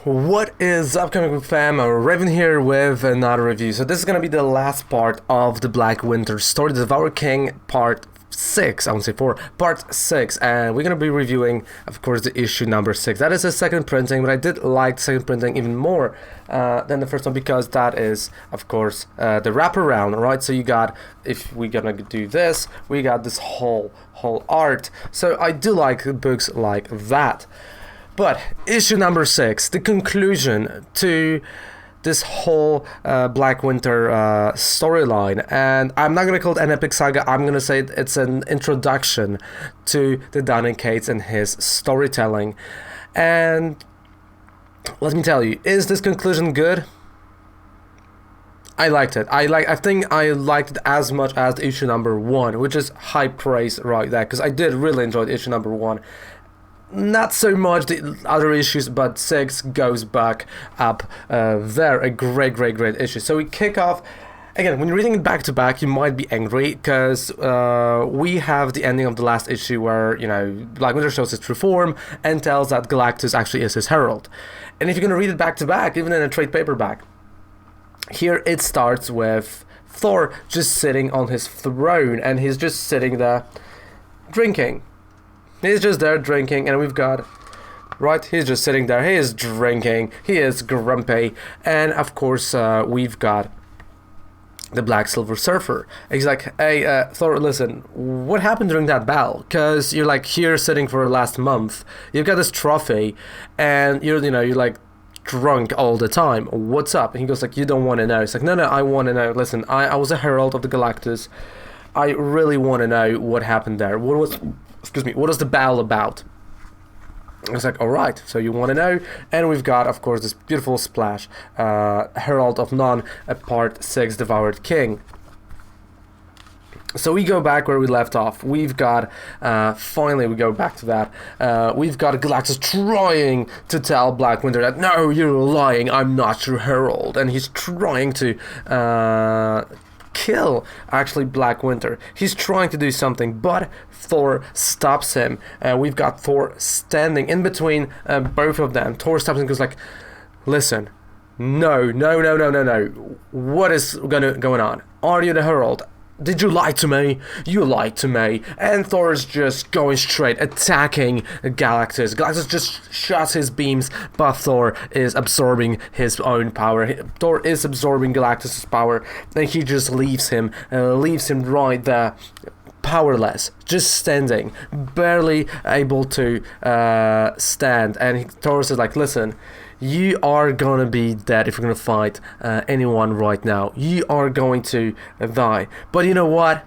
What is up, comic book fam? Raven here with another review. So this is gonna be the last part of the Black Winter story, the Devour King part 6, I won't say 4, part 6, and we're gonna be reviewing, of course, the issue number 6. That is the second printing, but I did like the second printing even more than the first one because that is, of course, the wraparound, right? So you got, if we're gonna do this, we got this whole art. So I do like books like that. But issue number 6, the conclusion to this whole Black Winter storyline, and I'm not gonna call it an epic saga. I'm gonna say it's an introduction to the Donny and his storytelling. And let me tell you, is this conclusion good? I liked it. I think I liked it as much as issue number 1, which is high praise right there, because I did really enjoy issue number 1. Not so much the other issues, but 6 goes back up there. A great issue. So we kick off. Again, when you're reading it back to back, you might be angry because we have the ending of the last issue where, you know, Black Winter shows his true form and tells that Galactus actually is his herald. And if you're going to read it back to back, even in a trade paperback, here it starts with Thor just sitting on his throne, and he's just sitting there drinking. He's just there drinking, and we've got, right, he's just sitting there, he is drinking, he is grumpy, and of course we've got the Black Silver Surfer. He's like, hey, Thor, listen, what happened during that battle? Because you're like here sitting for the last month, you've got this trophy, and you're like drunk all the time. What's up? And he goes like, you don't want to know. It's like, no, I want to know. Listen, I was a herald of the Galactus. I really want to know what happened there. What was the battle about? I was like, alright, so you want to know? And we've got, of course, this beautiful splash, Herald of None, part 6, Devoured King. So we go back where we left off. We've got, finally we go back to that, we've got Galactus trying to tell Black Winter that, no, you're lying, I'm not your herald. And he's trying to kill actually Black Winter. He's trying to do something, but Thor stops him. We've got Thor standing in between both of them. Thor stops him and goes like, listen, no, what is going on? Are you the herald? Did you lie to me? You lied to me. And Thor is just going straight, attacking Galactus. Galactus just shoots his beams, but Thor is absorbing his own power. Thor is absorbing Galactus' power, and he just leaves him right there, powerless, just standing, barely able to stand. And Thor says like, listen, you are gonna be dead if you're gonna fight anyone right now. You are going to die. But you know what?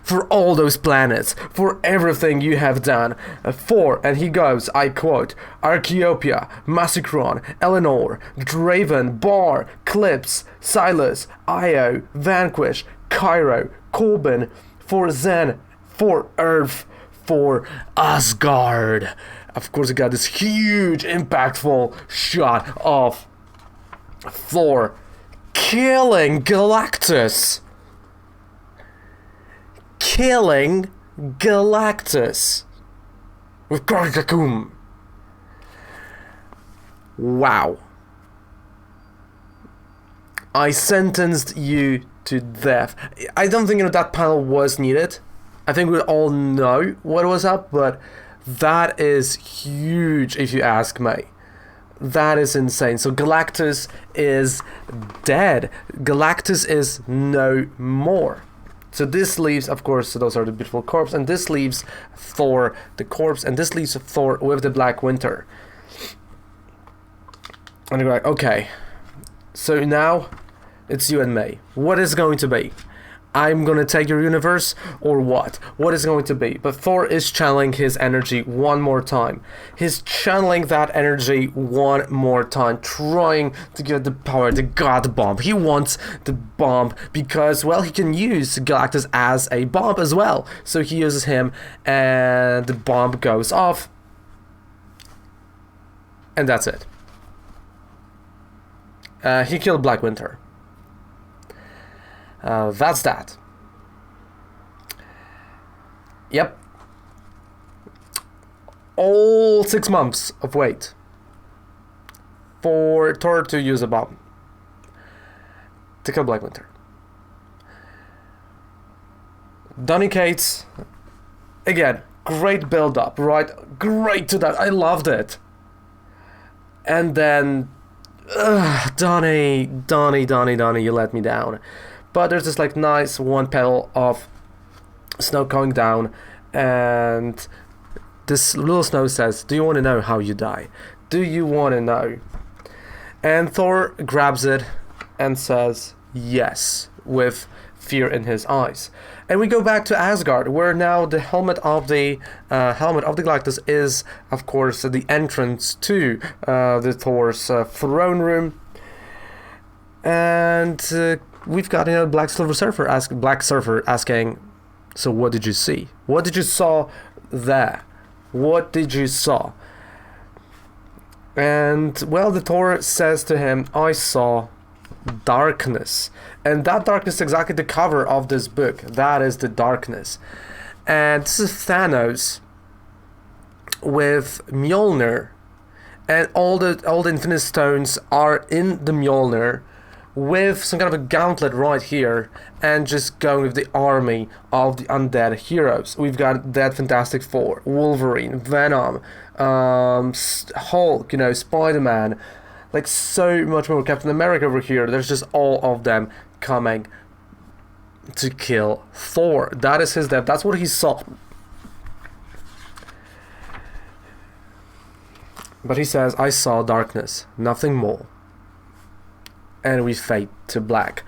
For all those planets, for everything you have done, and he goes, I quote, Archaeopia, Massacron, Eleanor, Draven, Bar, Clips, Silas, Io, Vanquish, Cairo, Corbin, for Zen, for Earth, for Asgard. Of course, we got this huge, impactful shot of Thor killing Galactus. Killing Galactus with Gargakum. Wow. I sentenced you to death. I don't think that panel was needed. I think we all know what was up, but that is huge if you ask me. That is insane. So Galactus is dead. Galactus is no more. So this leaves, of course, so those are the beautiful corpse, and this leaves Thor, the corpse, and this leaves Thor with the Black Winter. And you're like, okay, so now it's you and me. What is going to be? I'm gonna take your universe, or what? What is going to be? But Thor is channeling his energy one more time. He's channeling that energy one more time, trying to get the power, the God Bomb. He wants the bomb because, well, he can use Galactus as a bomb as well. So he uses him, and the bomb goes off, and that's it. He killed Black Winter. That's that. Yep. All 6 months of wait. for Thor to use a bomb to kill Black Winter. Donny Cates, again, great build up, right? Great to that. I loved it. And then, Donny, you let me down. But there's this like nice one petal of snow going down, and this little snow says, "Do you want to know how you die? Do you want to know?" And Thor grabs it and says, "Yes," with fear in his eyes. And we go back to Asgard, where now the helmet of the Galactus is, of course, the entrance to the Thor's throne room. And we've got Black Surfer asking, "So what did you see? What did you saw there? What did you saw?" And well, the Thor says to him, "I saw darkness." And that darkness is exactly the cover of this book. That is the darkness. And this is Thanos with Mjolnir, and all the Infinite Stones are in the Mjolnir with some kind of a gauntlet right here, and just going with the army of the undead heroes. We've got that Fantastic Four, Wolverine, Venom, Hulk, Spider-Man, like so much more. Captain America over here. There's just all of them coming to kill Thor. That is his death. That's what he saw. But he says, "I saw darkness, nothing more." And we fade to black.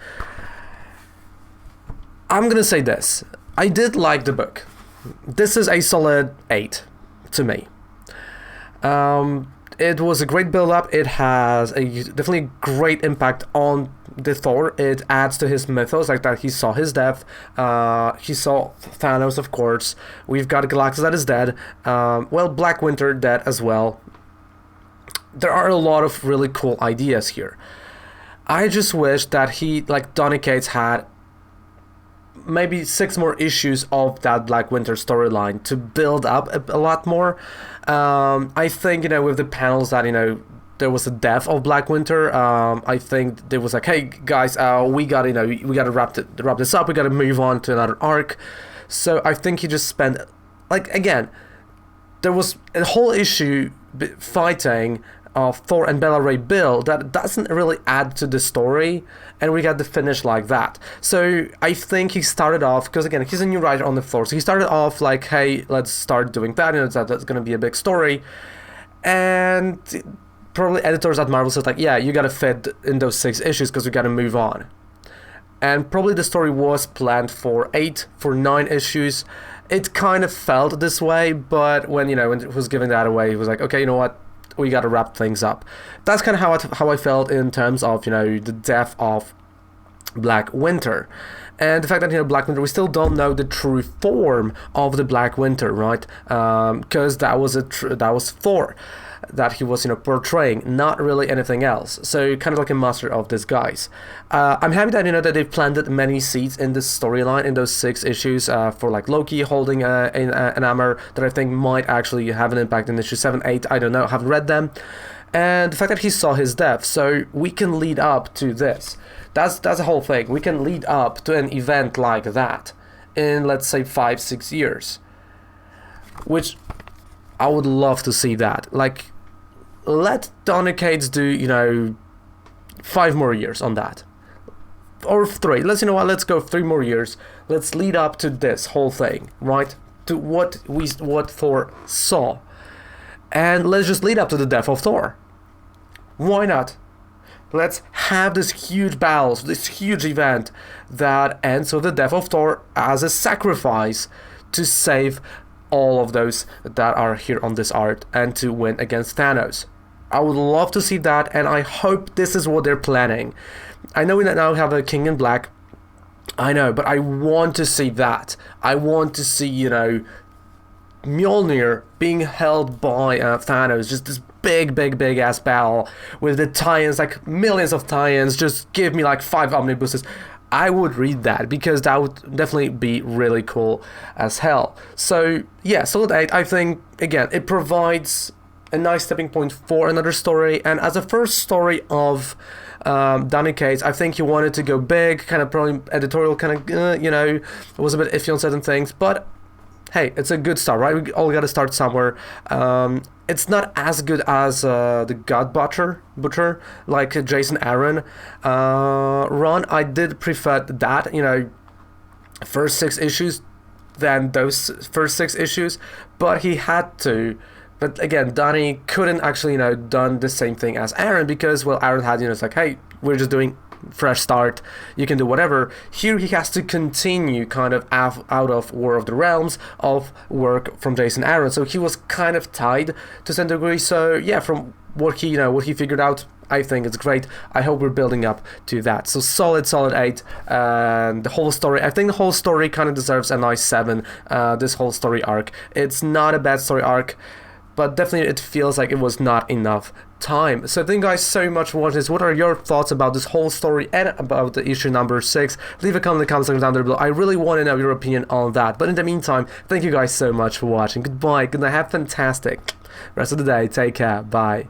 I'm gonna say this. I did like the book. This is a solid 8 to me. It was a great build-up. It has a definitely great impact on the Thor. It adds to his mythos, like that he saw his death. He saw Thanos, of course. We've got Galactus that is dead. Well, Black Winter dead as well. There are a lot of really cool ideas here. I just wish that he, like Donny Cates, had maybe 6 more issues of that Black Winter storyline to build up a lot more. I think, with the panels that, there was a death of Black Winter. I think there was like, "Hey guys, we got to wrap this up. We got to move on to another arc." So I think he just spent, like, again, there was a whole issue fighting of Thor and Bella Ray Bill that doesn't really add to the story, and we got the finish like that. So I think he started off, because again, he's a new writer on the floor, so he started off like, "Hey, let's start doing that, that's gonna be a big story." And probably editors at Marvel said like, "Yeah, you gotta fit in those 6 issues because we gotta move on." And probably the story was planned for 9 issues. It kind of felt this way, but when it was giving that away, it was like, "Okay, you know what? We got to wrap things up." That's kind of how I felt in terms of the death of Black Winter, and the fact that Black Winter, we still don't know the true form of the Black Winter, right? Because that was Thor that he was portraying, not really anything else. So kind of like a master of disguise. I'm happy that that they've planted many seeds in this storyline in those 6 issues for like Loki holding an hammer that I think might actually have an impact in issue 7, 8. I don't know, haven't read them. And the fact that he saw his death, so we can lead up to this. That's the whole thing. We can lead up to an event like that in, let's say, 5-6 years, which I would love to see that. Like, let Donny Cates do 5 more years on that, or 3. Let's go 3 more years. Let's lead up to this whole thing, right? To what Thor saw, and let's just lead up to the death of Thor. Why not? Let's have this huge battle, this huge event that ends with the death of Thor as a sacrifice to save all of those that are here on this art and to win against Thanos. I would love to see that, and I hope this is what they're planning. I know we now have a King in Black, I know, but I want to see that. I want to see, Mjolnir being held by Thanos, just this big ass battle with the tie-ins, like millions of tie-ins. Just give me like 5 omnibuses. I would read that, because that would definitely be really cool as hell. So yeah, Solid 8, I think, again, it provides a nice stepping point for another story. And as a first story of Donny Cates, I think he wanted to go big, kind of probably editorial, kind of, you know, was a bit iffy on certain things, but hey, it's a good start, right? We all got to start somewhere. It's not as good as the God Butcher, like Jason Aaron run. I did prefer that, you know, first 6 issues than those first 6 issues, but he had to. But again, Donny couldn't actually, you know, done the same thing as Aaron because, well, Aaron had, you know, it's like, hey, we're just doing fresh start, you can do whatever. Here he has to continue kind of out of War of the Realms of work from Jason Aaron, so he was kind of tied to some degree. So yeah, from what he, you know, what he figured out, I think it's great. I hope we're building up to that. So solid 8. And the whole story, I think the whole story kind of deserves a nice 7. This whole story arc, it's not a bad story arc, but definitely it feels like it was not enough time. So thank you guys so much for watching this. What are your thoughts about this whole story and about the issue number 6? Leave a comment in the comment section down there below. I really want to know your opinion on that. But in the meantime, thank you guys so much for watching. Goodbye. Good night. Have a fantastic rest of the day. Take care. Bye.